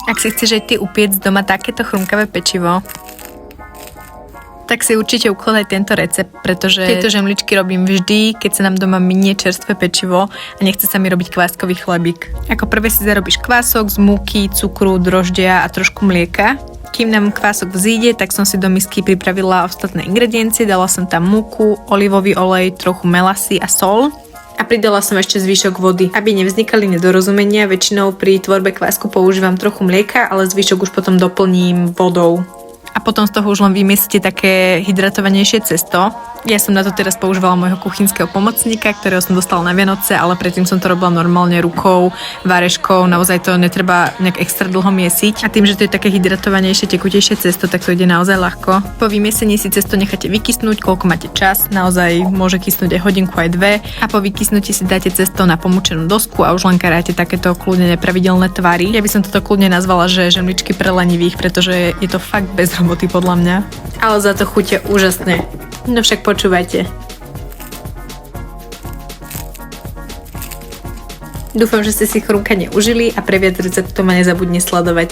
Ak si chceš aj ty upiec doma takéto chrumkavé pečivo, tak si určite ukladaj tento recept, pretože tieto žemličky robím vždy, keď sa nám doma minie čerstvé pečivo a nechce sa mi robiť kváskový chlebík. Ako prvé si zarobíš kvások z múky, cukru, droždia a trošku mlieka. Kým nám kvások vzíde, tak som si do misky pripravila ostatné ingrediencie, dala som tam múku, olivový olej, trochu melasy a sol. A pridala som ešte zvyšok vody. Aby nevznikali nedorozumenia, väčšinou pri tvorbe kvásku používam trochu mlieka, ale zvyšok už potom doplním vodou. A potom z toho už len vymiesite také hydratovanejšie cesto. Ja som na to teraz používala môjho kuchynského pomocníka, ktorého som dostala na Vianoce, ale predtým som to robila normálne rukou, váreškou, naozaj to netreba nejak extra dlho miesiť. A tým, že to je také hydratovanejšie, tekutejšie cesto, tak to ide naozaj ľahko. Po vymiesení si cesto necháte vykysnúť, koľko máte čas, naozaj môže kysnúť aj hodinku, aj dve. A po vykysnutí si dáte cesto na pomúčenú dosku a už len karáte takéto kľudne nepravidelné tvary. Ja by som toto kľudne nazvala, že žemličky pre lenivých, pretože je to fakt bez roboty podľa mňa. Ale za to chutia úžasné. No však počúvajte. Dúfam, že ste si chrumkanie užili a pre viac receptov ma nezabudni sledovať.